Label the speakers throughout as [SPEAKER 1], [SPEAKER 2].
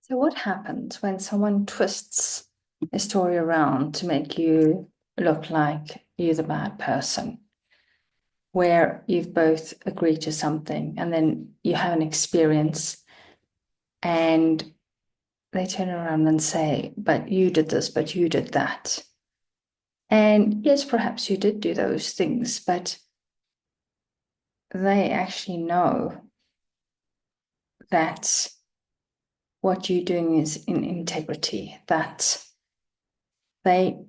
[SPEAKER 1] So what happens when someone twists a story around to make you look like you're the bad person, where you've both agreed to something and then you have an experience and they turn around and say, but you did this, but you did that. And yes, perhaps you did do those things, but they actually know that what you're doing is in integrity, that they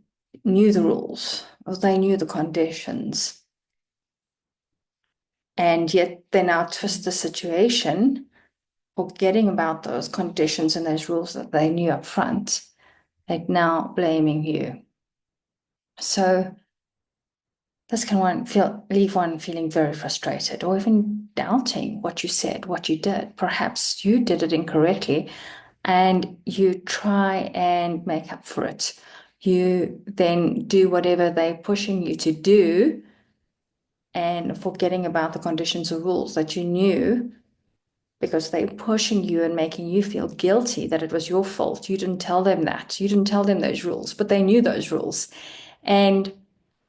[SPEAKER 1] knew the rules or they knew the conditions. And yet they now twist the situation, forgetting about those conditions and those rules that they knew up front, and now blaming you. So this can leave one feeling very frustrated or even doubting what you said, what you did. Perhaps you did it incorrectly and you try and make up for it. You then do whatever they're pushing you to do and forgetting about the conditions or rules that you knew because they're pushing you and making you feel guilty that it was your fault. You didn't tell them that. You didn't tell them those rules, but they knew those rules. And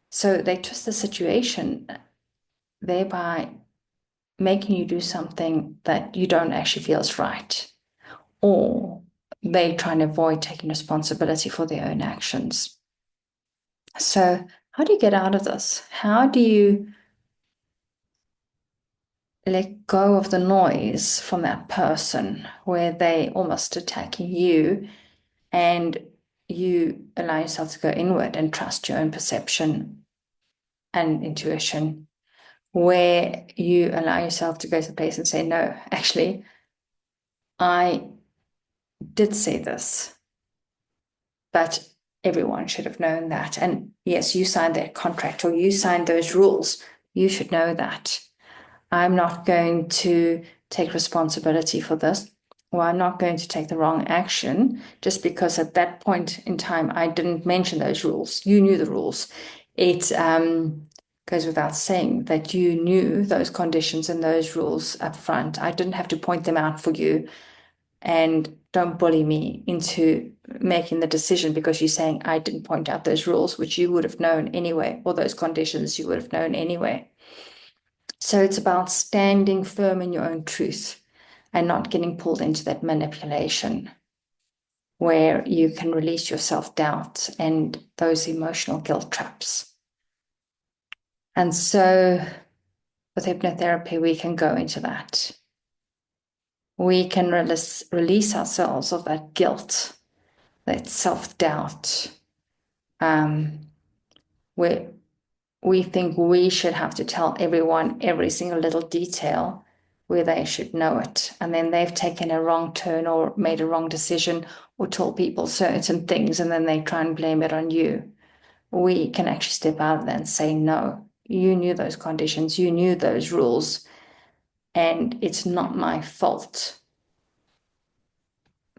[SPEAKER 1] so they twist the situation, thereby making you do something that you don't actually feel is right. Or they try and avoid taking responsibility for their own actions. So, how do you get out of this? How do you let go of the noise from that person where they almost attacking you and you allow yourself to go inward and trust your own perception and intuition, where you allow yourself to go to the place and say, no, actually, I did say this, but everyone should have known that. And yes, you signed that contract or you signed those rules. You should know that. I'm not going to take responsibility for this, or I'm not going to take the wrong action just because at that point in time I didn't mention those rules. You knew the rules. It goes without saying that you knew those conditions and those rules up front. I didn't have to point them out for you. And don't bully me into making the decision because you're saying I didn't point out those rules, which you would have known anyway, or those conditions you would have known anyway. So it's about standing firm in your own truth and not getting pulled into that manipulation where you can release your self-doubt and those emotional guilt traps. And so with hypnotherapy, we can go into that. We can release ourselves of that guilt, that self-doubt, where we think we should have to tell everyone every single little detail where they should know it. And then they've taken a wrong turn or made a wrong decision or told people certain things, and then they try and blame it on you. We can actually step out of that and say, no, you knew those conditions, you knew those rules, and it's not my fault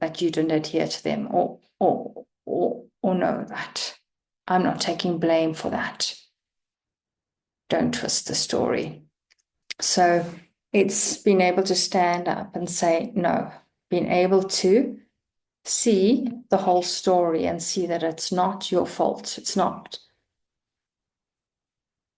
[SPEAKER 1] that you didn't adhere to them or know that. I'm not taking blame for that. Don't twist the story. So it's being able to stand up and say no, being able to see the whole story and see that it's not your fault. It's not,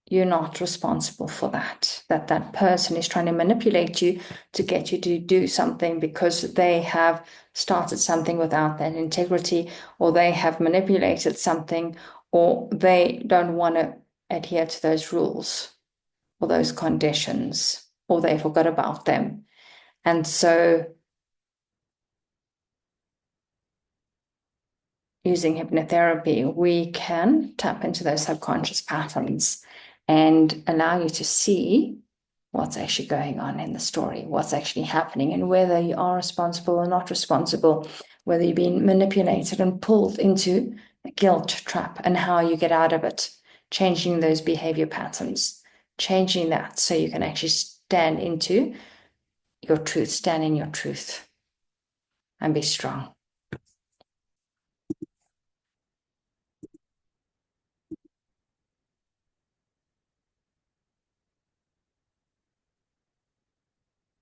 [SPEAKER 1] you're not responsible for that, that person is trying to manipulate you to get you to do something because they have started something without that integrity, or they have manipulated something, or they don't want to adhere to those rules or those conditions, or they forgot about them. And so using hypnotherapy, we can tap into those subconscious patterns and allow you to see what's actually going on in the story, what's actually happening, and whether you are responsible or not responsible, whether you're being manipulated and pulled into a guilt trap, and how you get out of it, changing those behavior patterns, changing that so you can actually stand into your truth, stand in your truth, and be strong.